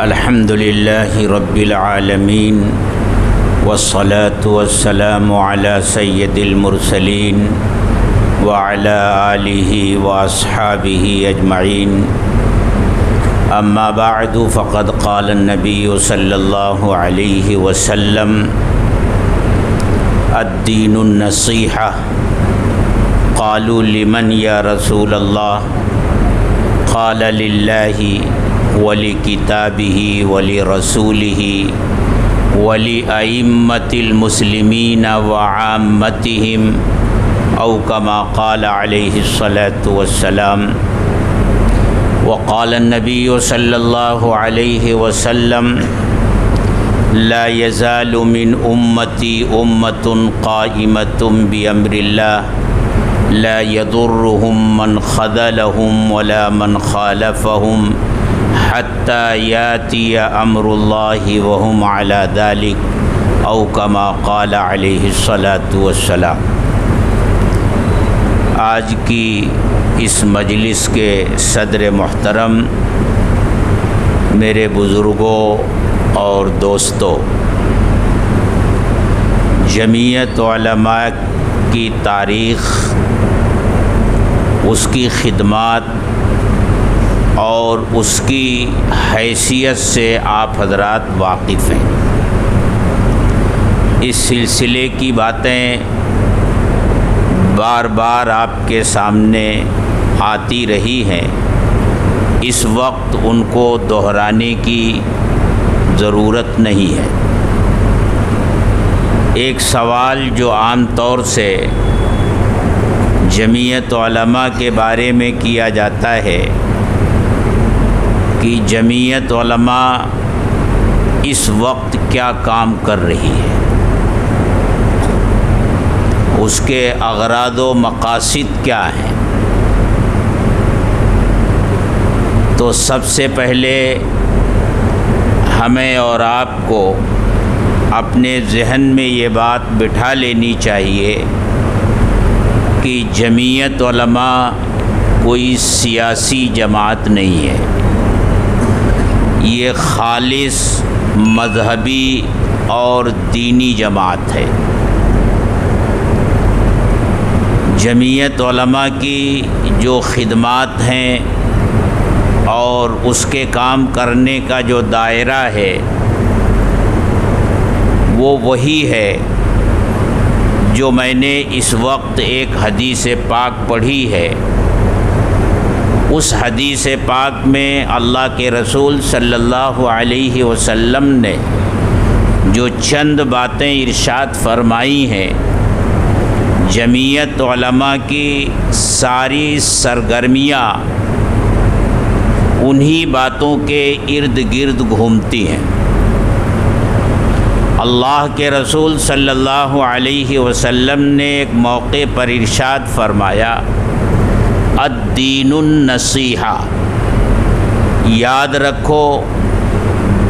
الحمد لله رب العالمين والصلاة والسلام على سيد المرسلين وعلى آله وأصحابه أجمعين. أما بعد فقد قال النبي صلى الله عليه وسلم: الدين النصيحة. قالوا: لمن يا رسول الله؟ قال: لله ولكتابه ولرسوله ولأئمة المسلمين وعامتهم، أو كما قال عليه الصلاة والسلام. وقال النبي صلى الله عليه وسلم: لا يزال من أمتي أمة قائمة بأمر الله لا يضرهم من خذلهم ولا من خالفهم حتى يأتي أمر الله وهم على ذلك، أو كما قال عليه الصلاة والسلام. آج کی اس مجلس کے صدر محترم، میرے بزرگوں اور دوستوں، جمعیت علماء کی تاریخ، اس کی خدمات اور اس کی حیثیت سے آپ حضرات واقف ہیں. اس سلسلے کی باتیں بار بار آپ کے سامنے آتی رہی ہیں. اس وقت ان کو دہرانے کی ضرورت نہیں ہے. ایک سوال جو عام طور سے جمعیت علماء کے بارے میں کیا جاتا ہے کہ جمعیت علماء اس وقت کیا کام کر رہی ہے، اس کے اغراض و مقاصد کیا ہیں. تو سب سے پہلے ہمیں اور آپ کو اپنے ذہن میں یہ بات بٹھا لینی چاہیے کہ جمعیت علماء کوئی سیاسی جماعت نہیں ہے. یہ خالص مذہبی اور دینی جماعت ہے. جمعیت علماء کی جو خدمات ہیں اور اس کے کام کرنے کا جو دائرہ ہے وہ وہی ہے جو میں نے اس وقت ایک حدیث پاک پڑھی ہے. اس حدیث پاک میں اللہ کے رسول صلی اللہ علیہ وسلم نے جو چند باتیں ارشاد فرمائی ہیں، جمعیت علماء کی ساری سرگرمیاں انہی باتوں کے ارد گرد گھومتی ہیں. اللہ کے رسول صلی اللہ علیہ وسلم نے ایک موقع پر ارشاد فرمایا: الدین النصیحہ. یاد رکھو،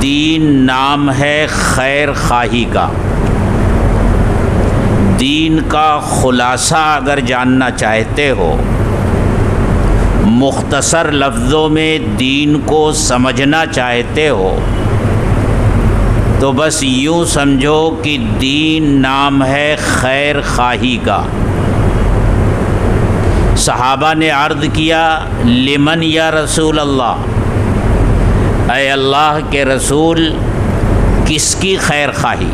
دین نام ہے خیر خواہی کا. دین کا خلاصہ اگر جاننا چاہتے ہو، مختصر لفظوں میں دین کو سمجھنا چاہتے ہو، تو بس یوں سمجھو کہ دین نام ہے خیر خواہی کا. صحابہ نے عرض کیا: لمن یا رسول اللہ؟ اے اللہ کے رسول، کس کی خیر خواہی؟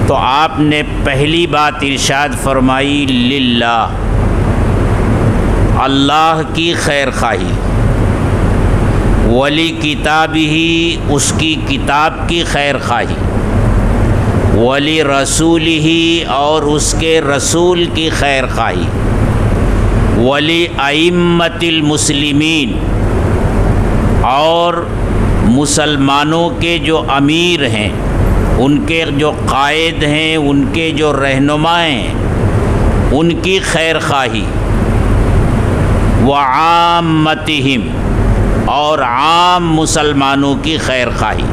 تو آپ نے پہلی بات ارشاد فرمائی: للہ، اللہ کی خیر خواہی. ولی کتابہ، اس کی کتاب کی خیر خواہی. ولی رسولہ، اور اس کے رسول کی خیر خواہی. ولی ائمۃ المسلمین، اور مسلمانوں کے جو امیر ہیں، ان کے جو قائد ہیں، ان کے جو رہنما ہیں، ان کی خیر خواہی. وعامتہم، اور عام مسلمانوں کی خیر خواہی.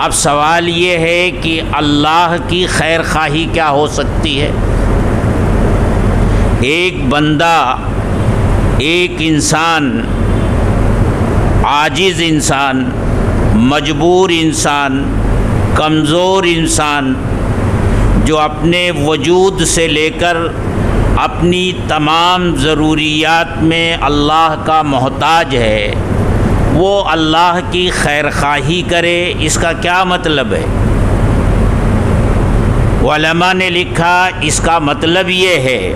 اب سوال یہ ہے کہ اللہ کی خیر خواہی کیا ہو سکتی ہے؟ ایک بندہ، ایک انسان عاجز انسان، مجبور انسان، کمزور انسان جو اپنے وجود سے لے کر اپنی تمام ضروریات میں اللہ کا محتاج ہے، وہ اللہ کی خیر خواہی کرے، اس کا کیا مطلب ہے؟ علماء نے لکھا اس کا مطلب یہ ہے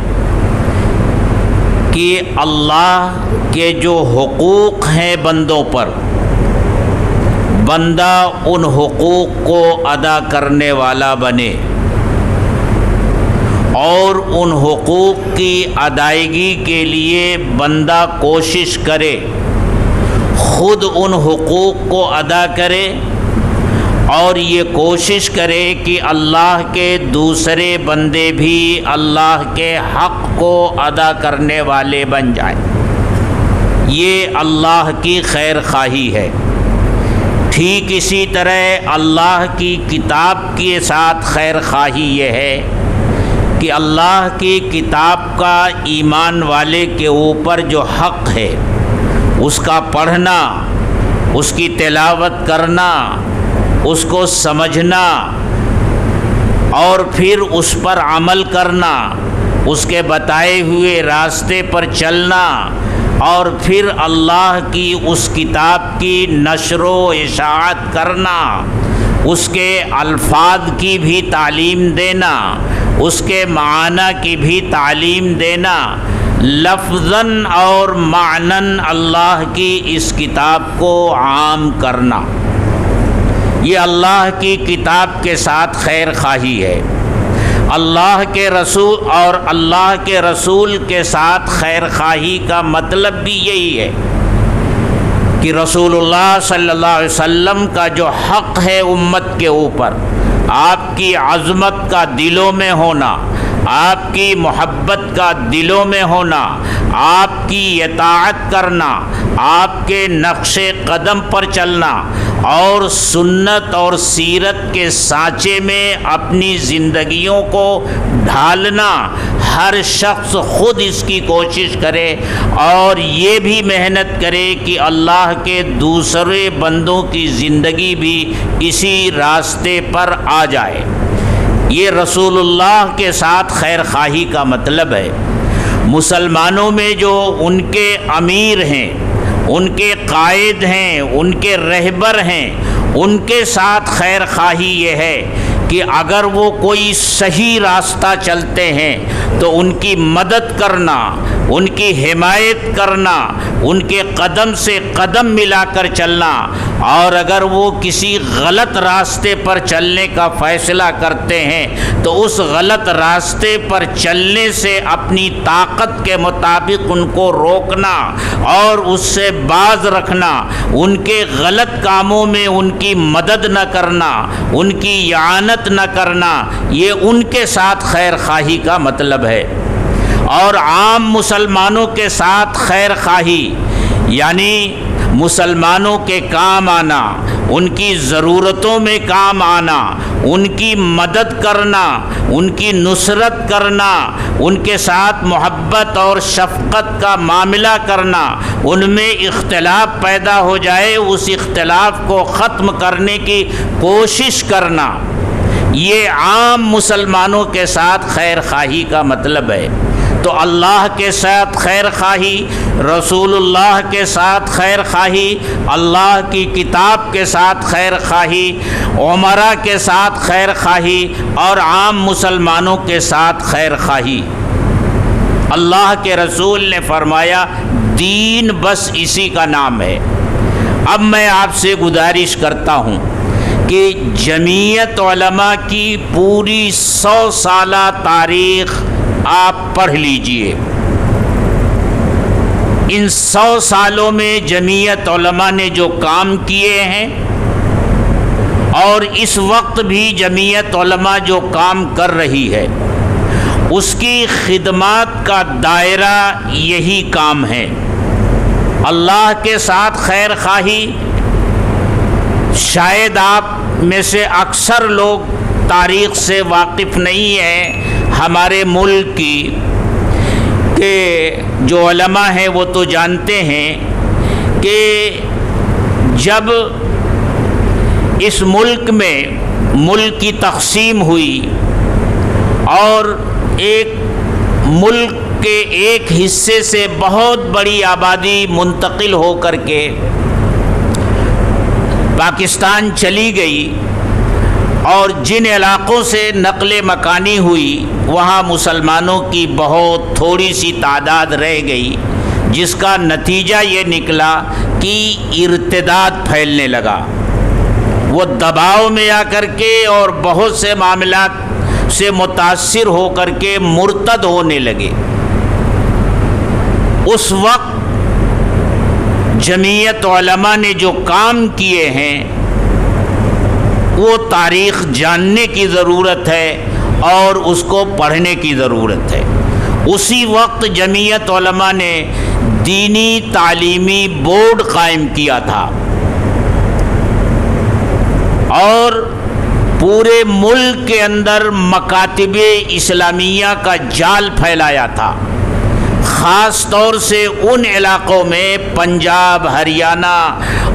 کہ اللہ کے جو حقوق ہیں بندوں پر، بندہ ان حقوق کو ادا کرنے والا بنے اور ان حقوق کی ادائیگی کے لیے بندہ کوشش کرے، خود ان حقوق کو ادا کرے اور یہ کوشش کرے کہ اللہ کے دوسرے بندے بھی اللہ کے حق کو ادا کرنے والے بن جائیں۔ یہ اللہ کی خیر خواہی ہے۔ ٹھیک اسی طرح اللہ کی کتاب کے ساتھ خیر خواہی یہ ہے کہ اللہ کی کتاب کا ایمان والے کے اوپر جو حق ہے اس کا پڑھنا، اس کی تلاوت کرنا، اس کو سمجھنا اور پھر اس پر عمل کرنا، اس کے بتائے ہوئے راستے پر چلنا اور پھر اللہ کی اس کتاب کی نشر و اشاعت کرنا، اس کے الفاظ کی بھی تعلیم دینا، اس کے معنی کی بھی تعلیم دینا، لفظاً اور معناً اللہ کی اس کتاب کو عام کرنا، یہ اللہ کی کتاب کے ساتھ خیر خواہی ہے۔ اللہ کے رسول اور اللہ کے رسول کے ساتھ خیر خواہی کا مطلب بھی یہی ہے کہ رسول اللہ صلی اللہ علیہ وسلم کا جو حق ہے امت کے اوپر، آپ کی عظمت کا دلوں میں ہونا، آپ کی محبت کا دلوں میں ہونا، آپ کی اطاعت کرنا، آپ کے نقش قدم پر چلنا اور سنت اور سیرت کے سانچے میں اپنی زندگیوں کو ڈھالنا، ہر شخص خود اس کی کوشش کرے اور یہ بھی محنت کرے کہ اللہ کے دوسرے بندوں کی زندگی بھی اسی راستے پر آ جائے۔ یہ رسول اللہ کے ساتھ خیر خواہی کا مطلب ہے۔ مسلمانوں میں جو ان کے امیر ہیں، ان کے قائد ہیں، ان کے رہبر ہیں، ان کے ساتھ خیر خواہی یہ ہے کہ اگر وہ کوئی صحیح راستہ چلتے ہیں تو ان کی مدد کرنا، ان کی حمایت کرنا، ان کے قدم سے قدم ملا کر چلنا، اور اگر وہ کسی غلط راستے پر چلنے کا فیصلہ کرتے ہیں تو اس غلط راستے پر چلنے سے اپنی طاقت کے مطابق ان کو روکنا اور اس سے باز رکھنا، ان کے غلط کاموں میں ان کی مدد نہ کرنا، ان کی اعانت نہ کرنا، یہ ان کے ساتھ خیر خواہی کا مطلب ہے۔ اور عام مسلمانوں کے ساتھ خیر خواہی یعنی مسلمانوں کے کام آنا، ان کی ضرورتوں میں کام آنا، ان کی مدد کرنا، ان کی نصرت کرنا، ان کے ساتھ محبت اور شفقت کا معاملہ کرنا، ان میں اختلاف پیدا ہو جائے اس اختلاف کو ختم کرنے کی کوشش کرنا، یہ عام مسلمانوں کے ساتھ خیر خواہی کا مطلب ہے۔ تو اللہ کے ساتھ خیر خواہی، رسول اللہ کے ساتھ خیر خواہی، اللہ کی کتاب کے ساتھ خیر خواہی، عمرا کے ساتھ خیر خواہی اور عام مسلمانوں کے ساتھ خیر خواہی۔ اللہ کے رسول نے فرمایا دین بس اسی کا نام ہے۔ اب میں آپ سے گزارش کرتا ہوں کہ جمعیت علماء کی پوری 100 سالہ تاریخ آپ پڑھ لیجئے۔ ان 100 سالوں میں جمعیت علماء نے جو کام کیے ہیں اور اس وقت بھی جمعیت علماء جو کام کر رہی ہے، اس کی خدمات کا دائرہ یہی کام ہے۔ اللہ کے ساتھ خیر خواہی، شاید آپ میں سے اکثر لوگ تاریخ سے واقف نہیں ہیں ہمارے ملک کی، کہ جو علماء ہیں وہ تو جانتے ہیں کہ جب اس ملک میں ملک کی تقسیم ہوئی اور ایک ملک کے ایک حصے سے بہت بڑی آبادی منتقل ہو کر کے پاکستان چلی گئی اور جن علاقوں سے نقل مکانی ہوئی وہاں مسلمانوں کی بہت تھوڑی سی تعداد رہ گئی، جس کا نتیجہ یہ نکلا کہ ارتداد پھیلنے لگا۔ وہ دباؤ میں آ کر کے اور بہت سے معاملات سے متاثر ہو کر کے مرتد ہونے لگے۔ اس وقت جمعیت علماء نے جو کام کیے ہیں وہ تاریخ جاننے کی ضرورت ہے اور اس کو پڑھنے کی ضرورت ہے۔ اسی وقت جمعیت علماء نے دینی تعلیمی بورڈ قائم کیا تھا اور پورے ملک کے اندر مکاتب اسلامیہ کا جال پھیلایا تھا، خاص طور سے ان علاقوں میں پنجاب، ہریانہ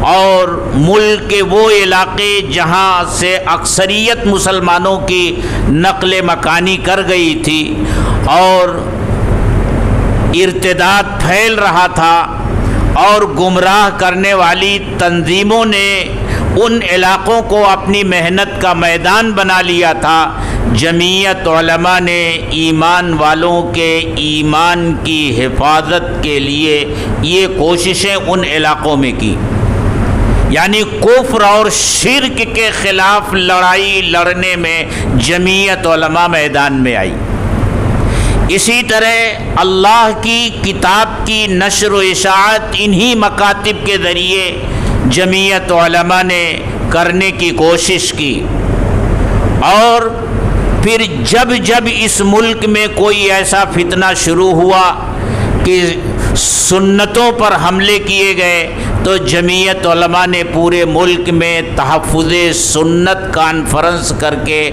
اور ملک کے وہ علاقے جہاں سے اکثریت مسلمانوں کی نقل مکانی کر گئی تھی اور ارتداد پھیل رہا تھا اور گمراہ کرنے والی تنظیموں نے ان علاقوں کو اپنی محنت کا میدان بنا لیا تھا۔ جمعیت علماء نے ایمان والوں کے ایمان کی حفاظت کے لیے یہ کوششیں ان علاقوں میں کی، یعنی کفر اور شرک کے خلاف لڑائی لڑنے میں جمعیت علماء میدان میں آئی۔ اسی طرح اللہ کی کتاب کی نشر و اشاعت انہی مکاتب کے ذریعے جمعیت علماء نے کرنے کی کوشش کی، اور پھر جب جب اس ملک میں کوئی ایسا فتنہ شروع ہوا کہ سنتوں پر حملے کیے گئے تو جمعیت علماء نے پورے ملک میں تحفظ سنت کانفرنس کر کے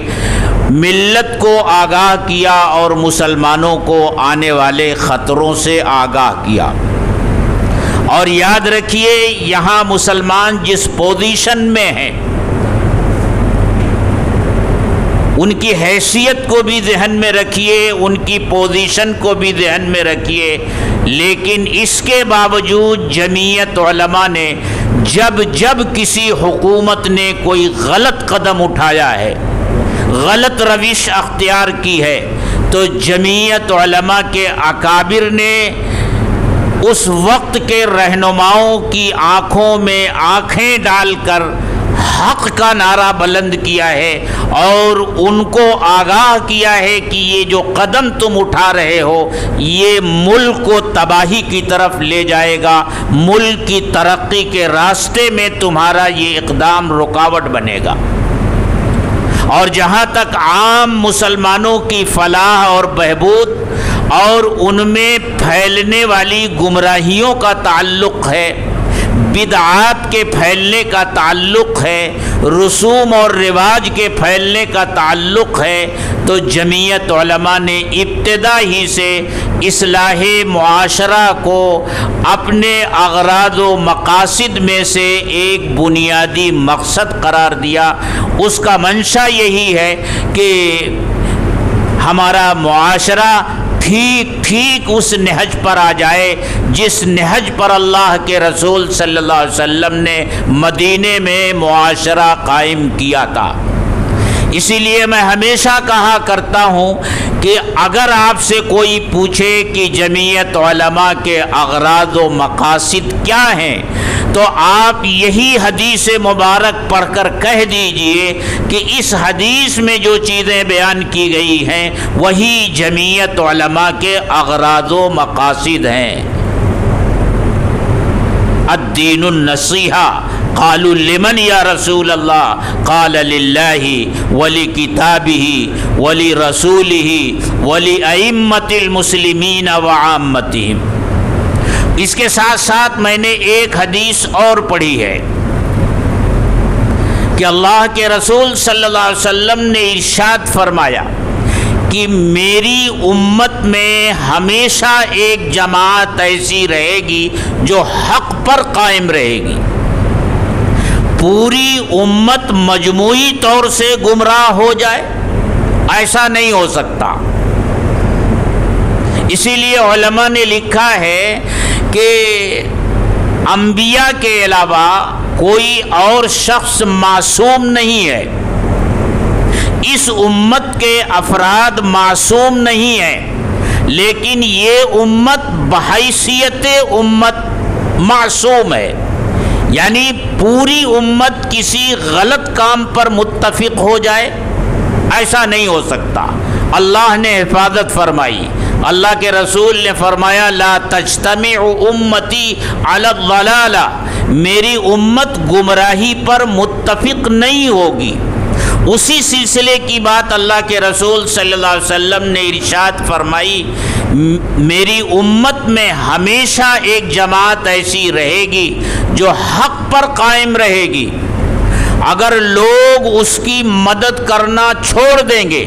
ملت کو آگاہ کیا اور مسلمانوں کو آنے والے خطروں سے آگاہ کیا۔ اور یاد رکھیے یہاں مسلمان جس پوزیشن میں ہیں ان کی حیثیت کو بھی ذہن میں رکھیے، ان کی پوزیشن کو بھی ذہن میں رکھیے، لیکن اس کے باوجود جمعیت علماء نے جب جب کسی حکومت نے کوئی غلط قدم اٹھایا ہے، غلط روش اختیار کی ہے، تو جمعیت علماء کے اکابر نے اس وقت کے رہنماؤں کی آنکھوں میں آنکھیں ڈال کر حق کا نعرہ بلند کیا ہے اور ان کو آگاہ کیا ہے کہ یہ جو قدم تم اٹھا رہے ہو یہ ملک کو تباہی کی طرف لے جائے گا، ملک کی ترقی کے راستے میں تمہارا یہ اقدام رکاوٹ بنے گا۔ اور جہاں تک عام مسلمانوں کی فلاح اور بہبود اور ان میں پھیلنے والی گمراہیوں کا تعلق ہے، بدعات کے پھیلنے کا تعلق ہے، رسوم اور رواج کے پھیلنے کا تعلق ہے، تو جمعیت علماء نے ابتدا ہی سے اصلاح معاشرہ کو اپنے اغراض و مقاصد میں سے ایک بنیادی مقصد قرار دیا۔ اس کا منشا یہی ہے کہ ہمارا معاشرہ ٹھیک اس نہج پر آ جائے جس نہج پر اللہ کے رسول صلی اللہ علیہ وسلم نے مدینے میں معاشرہ قائم کیا تھا۔ اسی لیے میں ہمیشہ کہا کرتا ہوں کہ اگر آپ سے کوئی پوچھے کہ جمعیت علماء کے اغراض و مقاصد کیا ہیں تو آپ یہی حدیث مبارک پڑھ کر کہہ دیجئے کہ اس حدیث میں جو چیزیں بیان کی گئی ہیں وہی جمعیت علماء کے اغراض و مقاصد ہیں۔ الدین النصیحہ، قالوا لمن یا رسول اللہ، قال للہ ولکتابہ ولرسولہ ولأئمۃ المسلمین وعامتہم۔ اس کے ساتھ ساتھ میں نے ایک حدیث اور پڑھی ہے کہ اللہ کے رسول صلی اللہ علیہ وسلم نے ارشاد فرمایا کہ میری امت میں ہمیشہ ایک جماعت ایسی رہے گی جو حق پر قائم رہے گی، پوری امت مجموعی طور سے گمراہ ہو جائے، ایسا نہیں ہو سکتا۔ اسی لیے علماء نے لکھا ہے کہ انبیاء کے علاوہ کوئی اور شخص معصوم نہیں ہے، اس امت کے افراد معصوم نہیں ہیں، لیکن یہ امت بحیثیت امت معصوم ہے، یعنی پوری امت کسی غلط کام پر متفق ہو جائے، ایسا نہیں ہو سکتا۔ اللہ نے حفاظت فرمائی، اللہ کے رسول نے فرمایا لا تجتمع امتی علی الضلالہ، میری امت گمراہی پر متفق نہیں ہوگی۔ اسی سلسلے کی بات اللہ کے رسول صلی اللہ علیہ وسلم نے ارشاد فرمائی، میری امت میں ہمیشہ ایک جماعت ایسی رہے گی جو حق پر قائم رہے گی، اگر لوگ اس کی مدد کرنا چھوڑ دیں گے،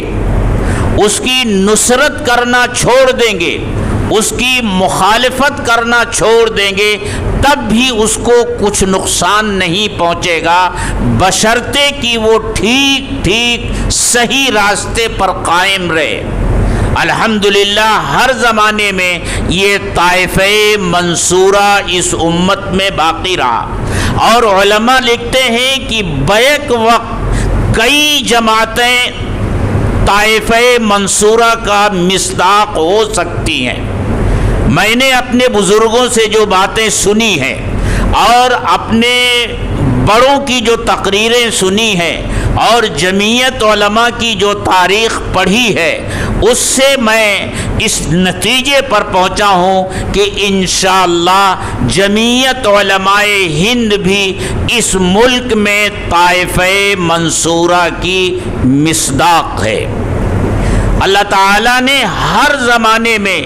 اس کی نصرت کرنا چھوڑ دیں گے، اس کی مخالفت کرنا چھوڑ دیں گے، تب بھی اس کو کچھ نقصان نہیں پہنچے گا، بشرطے کہ وہ ٹھیک صحیح راستے پر قائم رہے۔ الحمدللہ ہر زمانے میں یہ طائفہ منصورہ اس امت میں باقی رہا، اور علماء لکھتے ہیں کہ بیک وقت کئی جماعتیں طائفہ منصورہ کا مصداق ہو سکتی ہیں۔ میں نے اپنے بزرگوں سے جو باتیں سنی ہیں اور اپنے بڑوں کی جو تقریریں سنی ہیں اور جمعیت علماء کی جو تاریخ پڑھی ہے، اس سے میں اس نتیجے پر پہنچا ہوں کہ انشاءاللہ جمعیت علماء ہند بھی اس ملک میں طائفہ منصورہ کی مصداق ہے۔ اللہ تعالیٰ نے ہر زمانے میں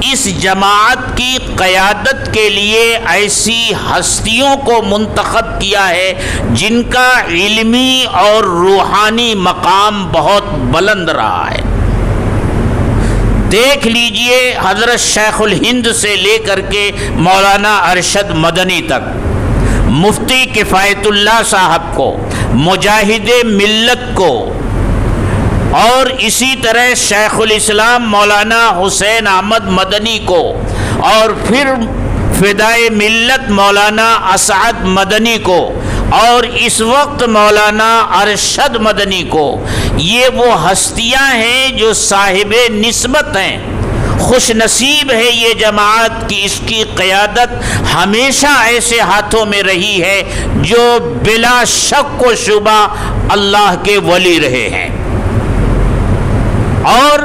اس جماعت کی قیادت کے لیے ایسی ہستیوں کو منتخب کیا ہے جن کا علمی اور روحانی مقام بہت بلند رہا ہے۔ دیکھ لیجئے حضرت شیخ الہند سے لے کر کے مولانا ارشد مدنی تک، مفتی کفایت اللہ صاحب کو، مجاہد ملت کو، اور اسی طرح شیخ الاسلام مولانا حسین احمد مدنی کو، اور پھر فدائے ملت مولانا اسعد مدنی کو، اور اس وقت مولانا ارشد مدنی کو، یہ وہ ہستیاں ہیں جو صاحب نسبت ہیں۔ خوش نصیب ہے یہ جماعت کہ اس کی قیادت ہمیشہ ایسے ہاتھوں میں رہی ہے جو بلا شک و شبہ اللہ کے ولی رہے ہیں۔ اور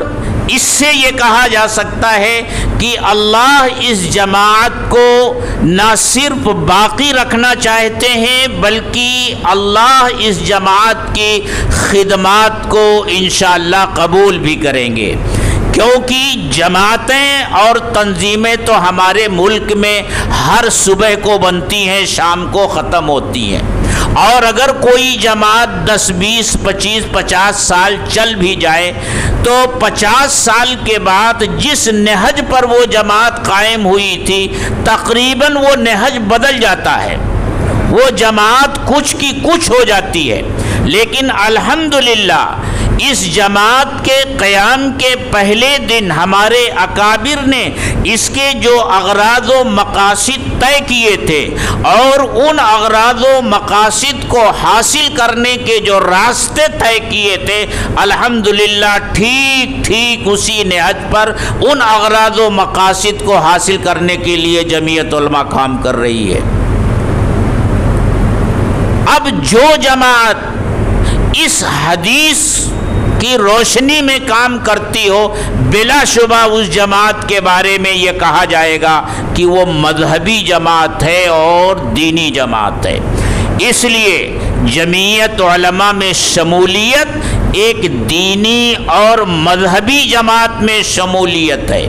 اس سے یہ کہا جا سکتا ہے کہ اللہ اس جماعت کو نہ صرف باقی رکھنا چاہتے ہیں بلکہ اللہ اس جماعت کی خدمات کو انشاءاللہ قبول بھی کریں گے، کیونکہ جماعتیں اور تنظیمیں تو ہمارے ملک میں ہر صبح کو بنتی ہیں، شام کو ختم ہوتی ہیں، اور اگر کوئی جماعت 10 20 25 50 سال چل بھی جائے تو 50 سال کے بعد جس نہج پر وہ جماعت قائم ہوئی تھی تقریباً وہ نہج بدل جاتا ہے، وہ جماعت کچھ کی کچھ ہو جاتی ہے۔ لیکن الحمدللہ اس جماعت کے قیام کے پہلے دن ہمارے اکابر نے اس کے جو اغراض و مقاصد طے کیے تھے اور ان اغراض و مقاصد کو حاصل کرنے کے جو راستے طے کیے تھے، الحمدللہ ٹھیک اسی نہج پر ان اغراض و مقاصد کو حاصل کرنے کے لیے جمعیت علماء کام کر رہی ہے۔ اب جو جماعت اس حدیث کی روشنی میں کام کرتی ہو، بلا شبہ اس جماعت کے بارے میں یہ کہا جائے گا کہ وہ مذہبی جماعت ہے اور دینی جماعت ہے۔ اس لیے جمعیت علماء میں شمولیت ایک دینی اور مذہبی جماعت میں شمولیت ہے،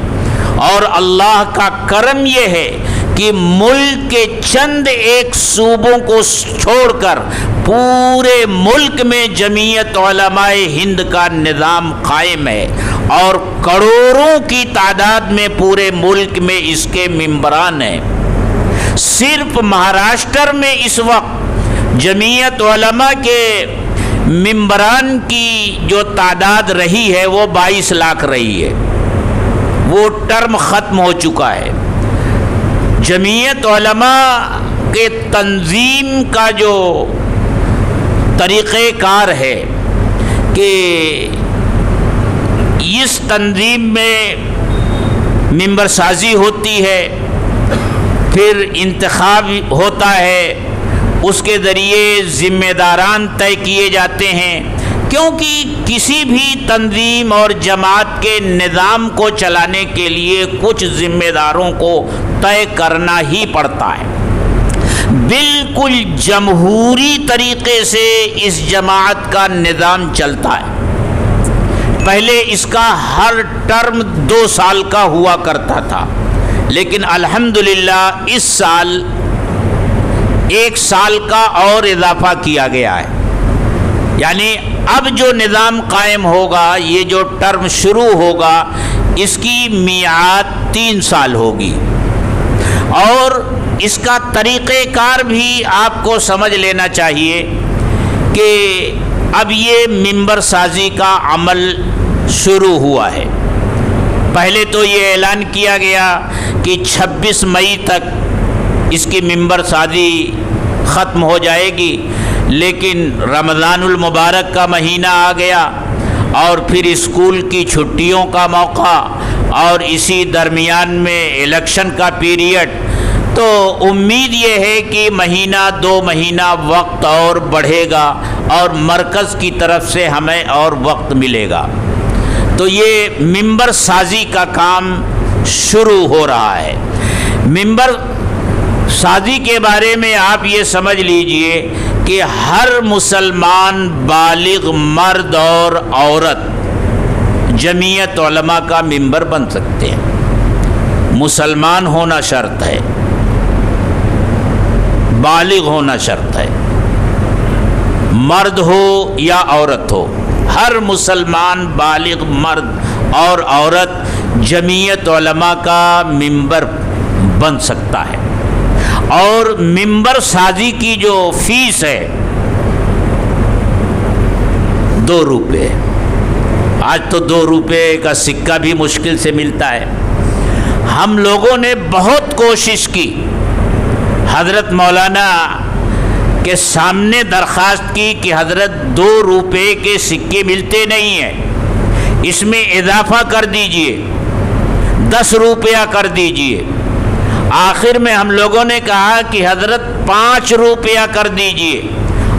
اور اللہ کا کرم یہ ہے کہ ملک کے چند ایک صوبوں کو چھوڑ کر پورے ملک میں جمعیت علماء ہند کا نظام قائم ہے، اور کروڑوں کی تعداد میں پورے ملک میں اس کے ممبران ہیں۔ صرف مہاراشٹر میں اس وقت جمعیت علماء کے ممبران کی جو تعداد رہی ہے وہ 22 لاکھ رہی ہے، وہ ٹرم ختم ہو چکا ہے۔ جمعیت علماء کے تنظیم کا جو طریقہ کار ہے کہ اس تنظیم میں ممبر سازی ہوتی ہے، پھر انتخاب ہوتا ہے، اس کے ذریعے ذمہ داران طے کیے جاتے ہیں، کیونکہ کسی بھی تنظیم اور جماعت کے نظام کو چلانے کے لیے کچھ ذمہ داروں کو طے کرنا ہی پڑتا ہے۔ بالکل جمہوری طریقے سے اس جماعت کا نظام چلتا ہے۔ پہلے اس کا ہر ٹرم 2 سال کا ہوا کرتا تھا، لیکن الحمدللہ اس سال 1 سال کا اور اضافہ کیا گیا ہے۔ یعنی اب جو نظام قائم ہوگا، یہ جو ٹرم شروع ہوگا، اس کی میعاد 3 سال ہوگی، اور اس کا طریقہ کار بھی آپ کو سمجھ لینا چاہیے کہ اب یہ ممبر سازی کا عمل شروع ہوا ہے۔ پہلے تو یہ اعلان کیا گیا کہ 26 مئی تک اس کی ممبر سازی ختم ہو جائے گی، لیکن رمضان المبارک کا مہینہ آ گیا اور پھر اسکول کی چھٹیوں کا موقع اور اسی درمیان میں الیکشن کا پیریڈ، تو امید یہ ہے کہ مہینہ 2 مہینہ وقت اور بڑھے گا اور مرکز کی طرف سے ہمیں اور وقت ملے گا، تو یہ ممبر سازی کا کام شروع ہو رہا ہے۔ ممبر سازی کے بارے میں آپ یہ سمجھ لیجئے کہ ہر مسلمان بالغ مرد اور عورت جمعیت علماء کا ممبر بن سکتے ہیں۔ مسلمان ہونا شرط ہے، بالغ ہونا شرط ہے، مرد ہو یا عورت ہو، ہر مسلمان بالغ مرد اور عورت جمعیت علماء کا ممبر بن سکتا ہے۔ اور ممبر سازی کی جو فیس ہے 2 روپے، آج تو 2 روپے کا سکہ بھی مشکل سے ملتا ہے۔ ہم لوگوں نے بہت کوشش کی، حضرت مولانا کے سامنے درخواست کی کہ حضرت 2 روپے کے سکے ملتے نہیں ہیں، اس میں اضافہ کر دیجئے، 10 روپیہ کر دیجئے۔ آخر میں ہم لوگوں نے کہا کہ حضرت 5 روپیہ کر دیجئے،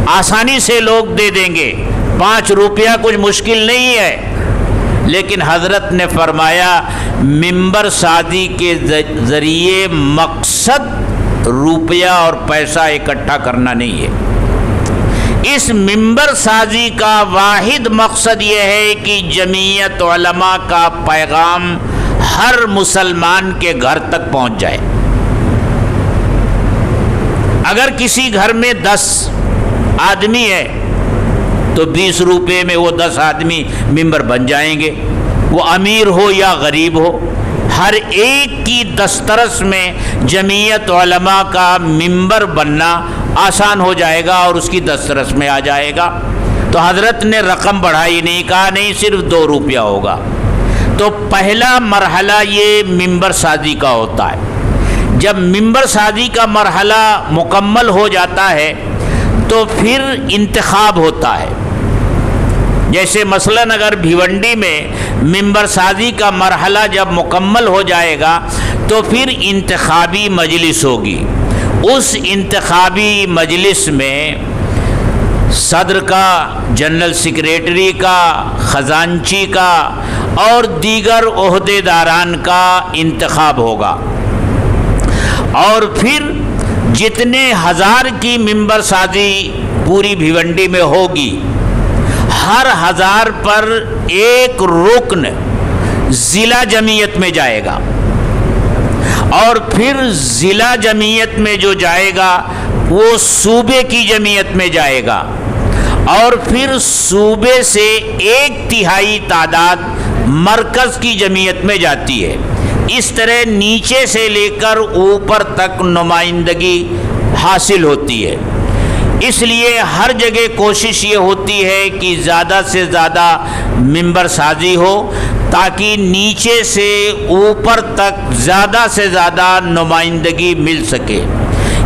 آسانی سے لوگ دے دیں گے، 5 روپیہ کچھ مشکل نہیں ہے۔ لیکن حضرت نے فرمایا ممبر سازی کے ذریعے مقصد روپیہ اور پیسہ اکٹھا کرنا نہیں ہے۔ اس ممبر سازی کا واحد مقصد یہ ہے کہ جمعیت علماء کا پیغام ہر مسلمان کے گھر تک پہنچ جائے۔ اگر کسی گھر میں 10 آدمی ہے تو 20 روپے میں وہ 10 آدمی ممبر بن جائیں گے، وہ امیر ہو یا غریب ہو، ہر ایک کی دسترس میں جمعیت علماء کا ممبر بننا آسان ہو جائے گا اور اس کی دسترس میں آ جائے گا۔ تو حضرت نے رقم بڑھائی نہیں، کہا نہیں صرف 2 روپیہ ہوگا۔ تو پہلا مرحلہ یہ ممبر سازی کا ہوتا ہے۔ جب ممبر سازی کا مرحلہ مکمل ہو جاتا ہے تو پھر انتخاب ہوتا ہے۔ جیسے مثلاً اگر بھیونڈی میں ممبر سازی کا مرحلہ جب مکمل ہو جائے گا تو پھر انتخابی مجلس ہوگی۔ اس انتخابی مجلس میں صدر کا، جنرل سیکریٹری کا، خزانچی کا اور دیگر عہدے داران کا انتخاب ہوگا، اور پھر جتنے 1000 کی ممبر سازی پوری بھیونڈی میں ہوگی، ہر 1000 پر ایک رکن ضلع جمعیت میں جائے گا، اور پھر ضلع جمعیت میں جو جائے گا وہ صوبے کی جمعیت میں جائے گا، اور پھر صوبے سے 1/3 تعداد مرکز کی جمعیت میں جاتی ہے۔ اس طرح نیچے سے لے کر اوپر تک نمائندگی حاصل ہوتی ہے۔ اس لیے ہر جگہ کوشش یہ ہوتی ہے کہ زیادہ سے زیادہ ممبر سازی ہو تاکہ نیچے سے اوپر تک زیادہ سے زیادہ نمائندگی مل سکے.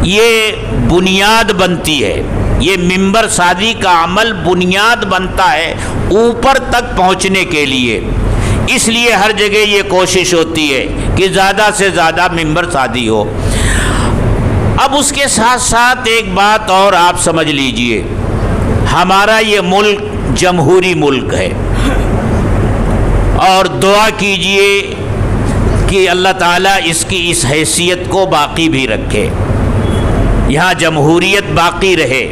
یہ بنیاد بنتی ہے، یہ ممبر سازی کا عمل بنیاد بنتا ہے اوپر تک پہنچنے کے لیے. اس لیے ہر جگہ یہ کوشش ہوتی ہے کہ زیادہ سے زیادہ ممبر سازی ہو. اب اس کے ساتھ ساتھ ایک بات اور آپ سمجھ لیجئے، ہمارا یہ ملک جمہوری ملک ہے، اور دعا کیجئے کہ اللہ تعالیٰ اس کی اس حیثیت کو باقی بھی رکھے. یہاں جمہوریت باقی رہے،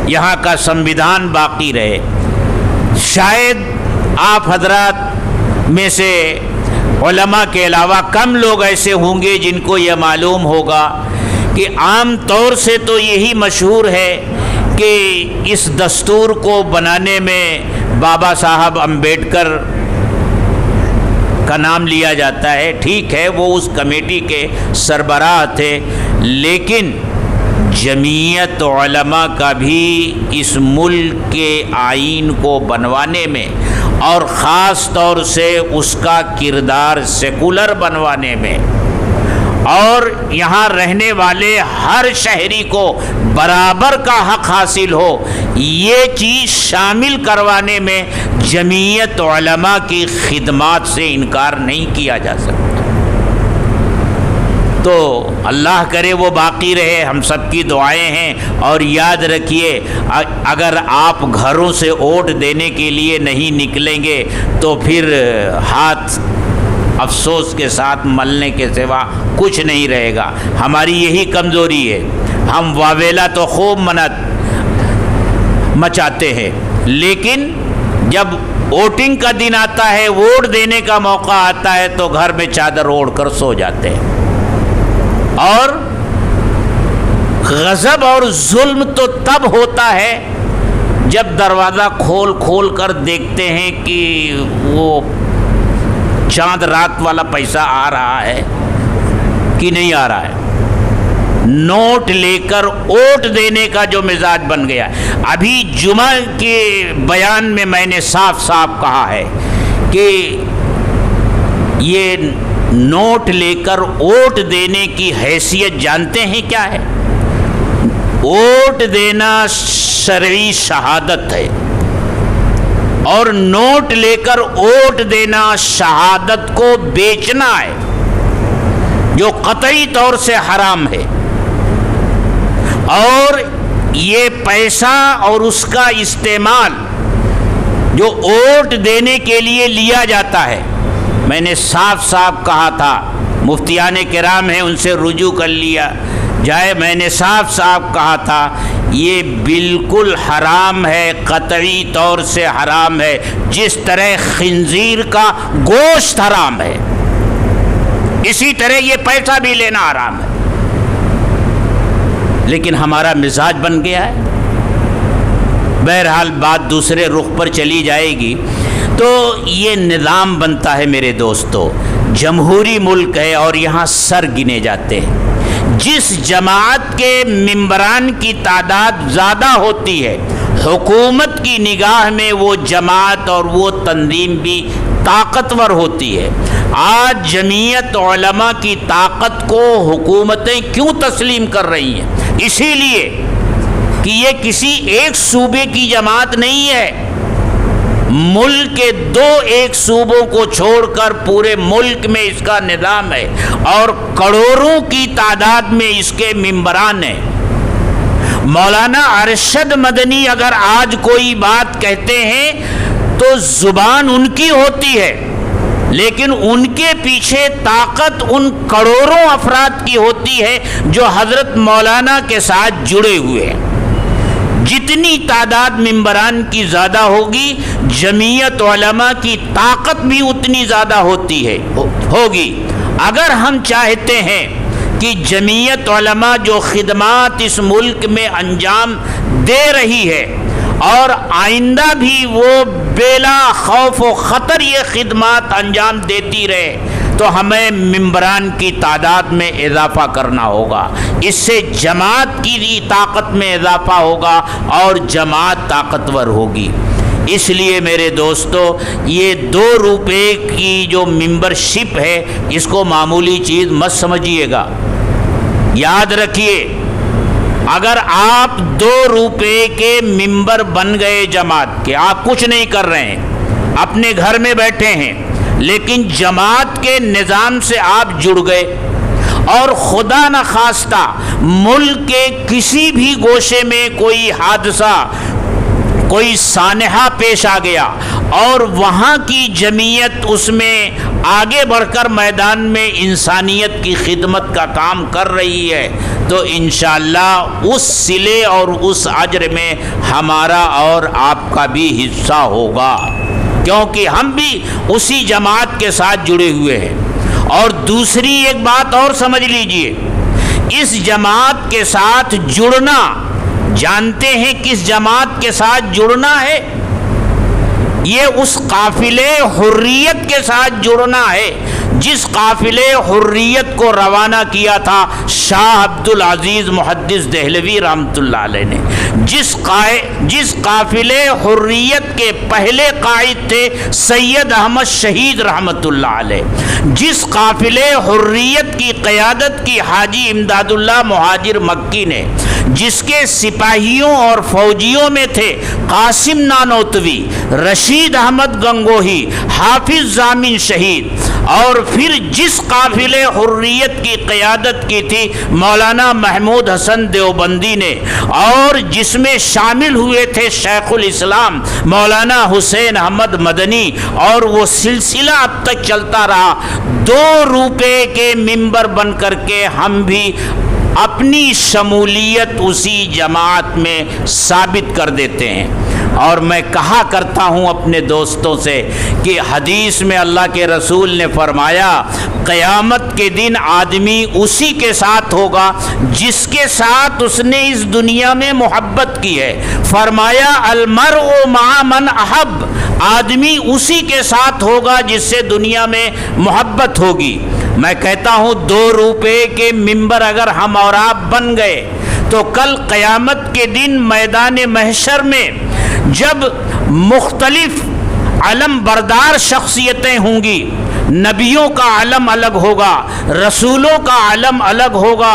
یہاں کا سنویدھان باقی رہے. شاید آپ حضرات میں سے علماء کے علاوہ کم لوگ ایسے ہوں گے جن کو یہ معلوم ہوگا کہ عام طور سے تو یہی مشہور ہے کہ اس دستور کو بنانے میں بابا صاحب امبیڈکر کا نام لیا جاتا ہے. ٹھیک ہے، وہ اس کمیٹی کے سربراہ تھے، لیکن جمعیت علماء کا بھی اس ملک کے آئین کو بنوانے میں اور خاص طور سے اس کا کردار سیکولر بنوانے میں اور یہاں رہنے والے ہر شہری کو برابر کا حق حاصل ہو، یہ چیز شامل کروانے میں جمعیت علماء کی خدمات سے انکار نہیں کیا جا سکتا. تو اللہ کرے وہ باقی رہے، ہم سب کی دعائیں ہیں. اور یاد رکھیے، اگر آپ گھروں سے ووٹ دینے کے لیے نہیں نکلیں گے تو پھر ہاتھ افسوس کے ساتھ ملنے کے سوا کچھ نہیں رہے گا. ہماری یہی کمزوری ہے، ہم واویلا تو خوب مچاتے ہیں، لیکن جب ووٹنگ کا دن آتا ہے، ووٹ دینے کا موقع آتا ہے تو گھر میں چادر اوڑھ کر سو جاتے ہیں. اور غضب اور ظلم تو تب ہوتا ہے جب دروازہ کھول کر دیکھتے ہیں کہ وہ چاند رات والا پیسہ آ رہا ہے کہ نہیں آ رہا ہے. نوٹ لے کر ووٹ دینے کا جو مزاج بن گیا. ابھی جمعہ کے بیان میں میں نے صاف کہا ہے کہ یہ نوٹ لے کر ووٹ دینے کی حیثیت جانتے ہیں کیا ہے؟ ووٹ دینا شرعی شہادت ہے، اور نوٹ لے کر ووٹ دینا شہادت کو بیچنا ہے، جو قطعی طور سے حرام ہے. اور یہ پیسہ اور اس کا استعمال جو ووٹ دینے کے لیے لیا جاتا ہے، میں نے صاف کہا تھا، مفتیان کرام ہیں ان سے رجوع کر لیا جائے. میں نے صاف کہا تھا یہ بالکل حرام ہے، قطعی طور سے حرام ہے، جس طرح خنزیر کا گوشت حرام ہے اسی طرح یہ پیسہ بھی لینا حرام ہے. لیکن ہمارا مزاج بن گیا ہے. بہرحال بات دوسرے رخ پر چلی جائے گی. تو یہ نظام بنتا ہے میرے دوستو، جمہوری ملک ہے اور یہاں سر گنے جاتے ہیں. جس جماعت کے ممبران کی تعداد زیادہ ہوتی ہے، حکومت کی نگاہ میں وہ جماعت اور وہ تنظیم بھی طاقتور ہوتی ہے. آج جمعیت علماء کی طاقت کو حکومتیں کیوں تسلیم کر رہی ہیں؟ اسی لیے کہ یہ کسی ایک صوبے کی جماعت نہیں ہے. ملک کے ایک صوبوں کو چھوڑ کر پورے ملک میں اس کا نظام ہے، اور کروڑوں کی تعداد میں اس کے ممبران ہیں. مولانا ارشد مدنی اگر آج کوئی بات کہتے ہیں تو زبان ان کی ہوتی ہے، لیکن ان کے پیچھے طاقت ان کروڑوں افراد کی ہوتی ہے جو حضرت مولانا کے ساتھ جڑے ہوئے ہیں. جتنی تعداد ممبران کی زیادہ ہوگی، جمعیت علماء کی طاقت بھی اتنی زیادہ ہوگی. اگر ہم چاہتے ہیں کہ جمعیت علماء جو خدمات اس ملک میں انجام دے رہی ہے اور آئندہ بھی وہ بلا خوف و خطر یہ خدمات انجام دیتی رہے، تو ہمیں ممبران کی تعداد میں اضافہ کرنا ہوگا. اس سے جماعت کی طاقت میں اضافہ ہوگا اور جماعت طاقتور ہوگی. اس لیے میرے دوستو یہ 2 روپے کی جو ممبر شپ ہے اس کو معمولی چیز مت سمجھیے گا. یاد رکھیے اگر آپ 2 روپے کے ممبر بن گئے جماعت کے، آپ کچھ نہیں کر رہے ہیں، اپنے گھر میں بیٹھے ہیں، لیکن جماعت کے نظام سے آپ جڑ گئے اور خدا نخواستہ ملک کے کسی بھی گوشے میں کوئی حادثہ، کوئی سانحہ پیش آ گیا اور وہاں کی جمعیت اس میں آگے بڑھ کر میدان میں انسانیت کی خدمت کا کام کر رہی ہے، تو انشاءاللہ اس صلے اور اس اجر میں ہمارا اور آپ کا بھی حصہ ہوگا، کیونکہ ہم بھی اسی جماعت کے ساتھ جڑے ہوئے ہیں. اور دوسری ایک بات اور سمجھ لیجئے، اس جماعت کے ساتھ جڑنا، جانتے ہیں کس جماعت کے ساتھ جڑنا ہے؟ یہ اس قافلے حریت کے ساتھ جڑنا ہے جس قافلے حریت کو روانہ کیا تھا شاہ عبد العزیز محدث دہلوی رحمۃ اللہ علیہ نے. جس قافلے حریت کے پہلے قائد تھے سید احمد شہید رحمۃ اللہ علیہ. جس قافلے حریت کی قیادت کی حاجی امداد اللہ مہاجر مکی نے، جس کے سپاہیوں اور فوجیوں میں تھے قاسم نانوتوی، رشید احمد گنگوہی، حافظ ضامن شہید، اور پھر جس قافلے حریت کی قیادت کی تھی مولانا محمود حسن دیوبندی نے، اور جس میں شامل ہوئے تھے شیخ الاسلام مولانا حسین احمد مدنی، اور وہ سلسلہ اب تک چلتا رہا. 2 روپے کے ممبر بن کر کے ہم بھی اپنی شمولیت اسی جماعت میں ثابت کر دیتے ہیں. اور میں کہا کرتا ہوں اپنے دوستوں سے کہ حدیث میں اللہ کے رسول نے فرمایا قیامت کے دن آدمی اسی کے ساتھ ہوگا جس کے ساتھ اس نے اس دنیا میں محبت کی ہے. فرمایا المرء مع من احب، آدمی اسی کے ساتھ ہوگا جس سے دنیا میں محبت ہوگی. میں کہتا ہوں 2 روپے کے ممبر اگر ہم اور آپ بن گئے تو کل قیامت کے دن میدان محشر میں جب مختلف علم بردار شخصیتیں ہوں گی، نبیوں کا علم الگ ہوگا، رسولوں کا علم الگ ہوگا،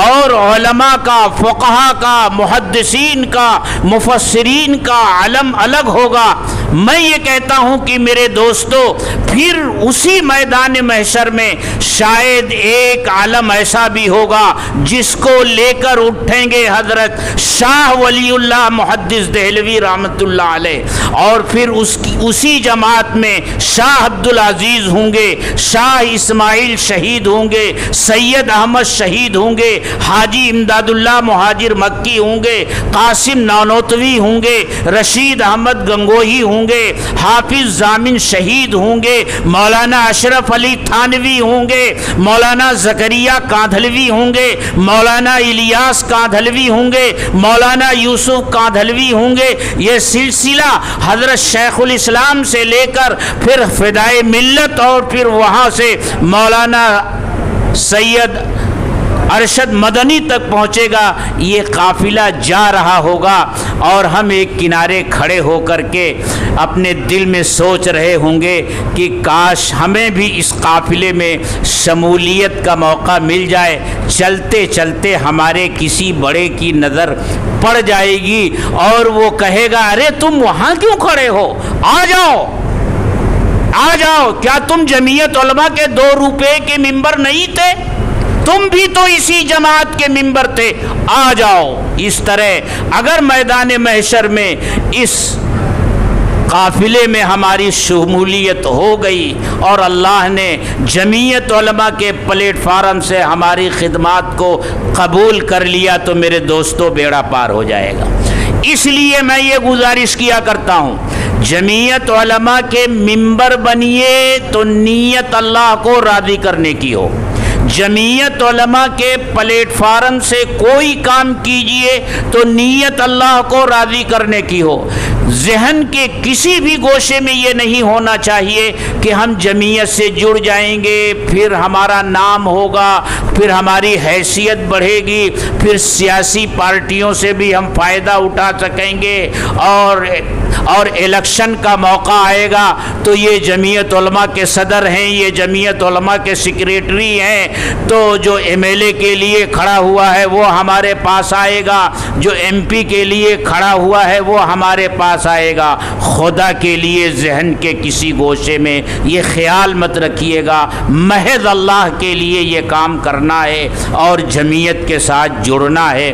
اور علماء کا، فقہا کا، محدثین کا، مفسرین کا علم الگ ہوگا. میں یہ کہتا ہوں کہ میرے دوستو پھر اسی میدان محشر میں شاید ایک علم ایسا بھی ہوگا جس کو لے کر اٹھیں گے حضرت شاہ ولی اللہ محدث دہلوی رحمۃ اللہ علیہ، اور پھر اسی جماعت میں شاہ عبد العزیز ہوں گے، شاہ اسماعیل شہید ہوں گے، سید احمد شہید ہوں گے، حاجی امداد اللہ مہاجر مکی ہوں گے، قاسم نانوتوی ہوں گے، رشید احمد گنگوہی ہوں گے، حافظ ضامن شہید ہوں گے، مولانا اشرف علی تھانوی ہوں گے، مولانا زکریا کاندھلوی ہوں گے، مولانا الیاس کاندھلوی ہوں گے، مولانا یوسف کاندھلوی ہوں گے. یہ سلسلہ حضرت شیخ الاسلام سے لے کر پھر فدائے ملت اور پھر وہاں سے مولانا سید ارشد مدنی تک پہنچے گا. یہ قافلہ جا رہا ہوگا اور ہم ایک کنارے کھڑے ہو کر کے اپنے دل میں سوچ رہے ہوں گے کہ کاش ہمیں بھی اس قافلے میں شمولیت کا موقع مل جائے. چلتے چلتے ہمارے کسی بڑے کی نظر پڑ جائے گی اور وہ کہے گا ارے تم وہاں کیوں کھڑے ہو، آ جاؤ آ جاؤ، کیا تم جمعیت علماء کے 2 روپے کے ممبر نہیں تھے؟ تم بھی تو اسی جماعت کے ممبر تھے، آ جاؤ. اس طرح اگر میدان محشر میں اس قافلے میں ہماری شمولیت ہو گئی اور اللہ نے جمعیت علماء کے پلیٹ فارم سے ہماری خدمات کو قبول کر لیا تو میرے دوستو بیڑا پار ہو جائے گا. اس لیے میں یہ گزارش کیا کرتا ہوں جمعیت علماء کے ممبر بنیے تو نیت اللہ کو راضی کرنے کی ہو. جمعیت علماء کے پلیٹ فارم سے کوئی کام کیجئے تو نیت اللہ کو راضی کرنے کی ہو. ذہن کے کسی بھی گوشے میں یہ نہیں ہونا چاہیے کہ ہم جمعیت سے جڑ جائیں گے، پھر ہمارا نام ہوگا، پھر ہماری حیثیت بڑھے گی، پھر سیاسی پارٹیوں سے بھی ہم فائدہ اٹھا سکیں گے، اور الیکشن کا موقع آئے گا تو یہ جمعیت علماء کے صدر ہیں، یہ جمعیت علماء کے سیکریٹری ہیں، تو جو ایم ایل اے کے لیے کھڑا ہوا ہے وہ ہمارے پاس آئے گا، جو ایم پی کے لیے کھڑا ہوا ہے وہ ہمارے پاس آئے گا. خدا کے لیے ذہن کے کسی گوشے میں یہ خیال مت رکھیے گا، محض اللہ کے لیے یہ کام کرنا ہے اور جمعیت کے ساتھ جڑنا ہے.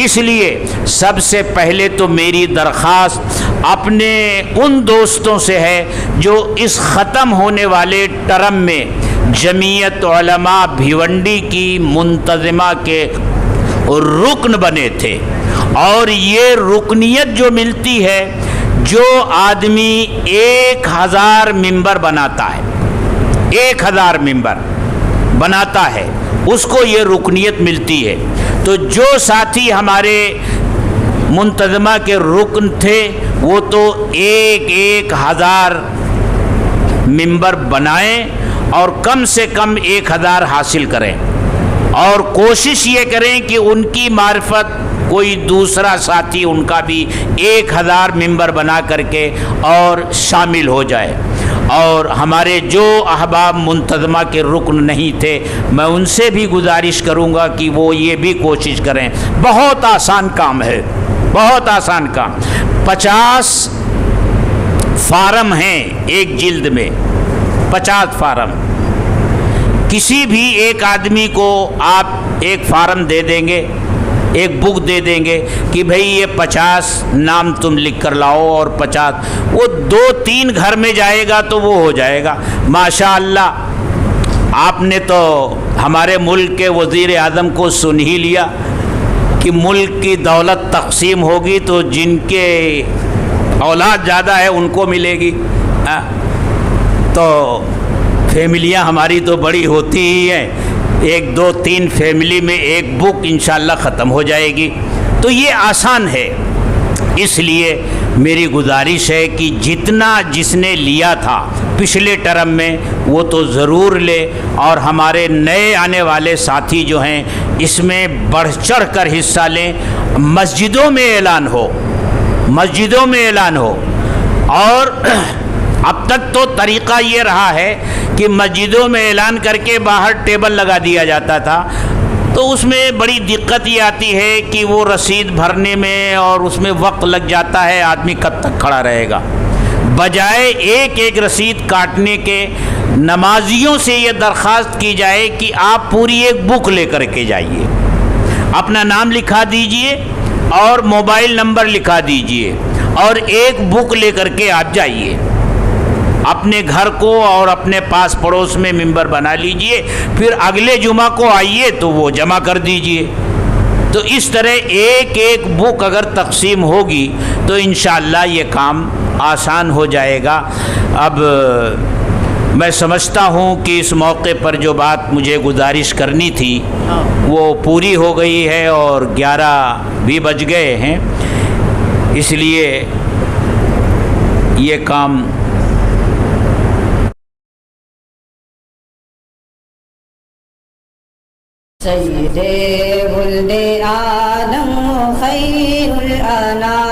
اس لیے سب سے پہلے تو میری درخواست اپنے ان دوستوں سے ہے جو اس ختم ہونے والے ٹرم میں جمعیت علماء بھیونڈی کی منتظمہ کے رکن بنے تھے، اور یہ رکنیت جو ملتی ہے، جو آدمی 1000 ممبر بناتا ہے، 1000 ممبر بناتا ہے، اس کو یہ رکنیت ملتی ہے. تو جو ساتھی ہمارے منتظمہ کے رکن تھے وہ تو 1000 ممبر بنائیں اور کم سے کم 1000 حاصل کریں، اور کوشش یہ کریں کہ ان کی معرفت کوئی دوسرا ساتھی ان کا بھی 1000 ممبر بنا کر کے اور شامل ہو جائے. اور ہمارے جو احباب منتظمہ کے رکن نہیں تھے میں ان سے بھی گزارش کروں گا کہ وہ یہ بھی کوشش کریں. بہت آسان کام ہے، بہت آسان کام. 50 فارم ہیں ایک جلد میں، 50 فارم. کسی بھی ایک آدمی کو آپ ایک فارم دے دیں گے، ایک بک دے دیں گے کہ بھئی یہ 50 نام تم لکھ کر لاؤ، اور 50 وہ 2-3 گھر میں جائے گا تو وہ ہو جائے گا. ماشاء اللہ آپ نے تو ہمارے ملک کے وزیر اعظم کو سن ہی لیا کہ ملک کی دولت تقسیم ہوگی تو جن کے اولاد زیادہ ہے ان کو ملے گی. تو فیملیاں ہماری تو بڑی ہوتی ہی ہیں، 1-2-3 فیملی میں ایک بک انشاءاللہ ختم ہو جائے گی. تو یہ آسان ہے. اس لیے میری گزارش ہے کہ جتنا جس نے لیا تھا پچھلے ٹرم میں وہ تو ضرور لے، اور ہمارے نئے آنے والے ساتھی جو ہیں اس میں بڑھ چڑھ کر حصہ لیں. مسجدوں میں اعلان ہو، مسجدوں میں اعلان ہو. اور اب تک تو طریقہ یہ رہا ہے کہ مسجدوں میں اعلان کر کے باہر ٹیبل لگا دیا جاتا تھا، تو اس میں بڑی دقت یہ آتی ہے کہ وہ رسید بھرنے میں اور اس میں وقت لگ جاتا ہے، آدمی کب تک کھڑا رہے گا. بجائے ایک ایک رسید کاٹنے کے نمازیوں سے یہ درخواست کی جائے کہ آپ پوری ایک بک لے کر کے جائیے، اپنا نام لکھا دیجئے اور موبائل نمبر لکھا دیجئے، اور ایک بک لے کر کے آپ جائیے اپنے گھر کو اور اپنے پاس پڑوس میں ممبر بنا لیجئے، پھر اگلے جمعہ کو آئیے تو وہ جمع کر دیجئے. تو اس طرح ایک ایک بک اگر تقسیم ہوگی تو انشاءاللہ یہ کام آسان ہو جائے گا. اب میں سمجھتا ہوں کہ اس موقع پر جو بات مجھے گزارش کرنی تھی وہ پوری ہو گئی ہے، اور 11 بھی بج گئے ہیں، اس لیے یہ کام سید ولد آدم خیر الانام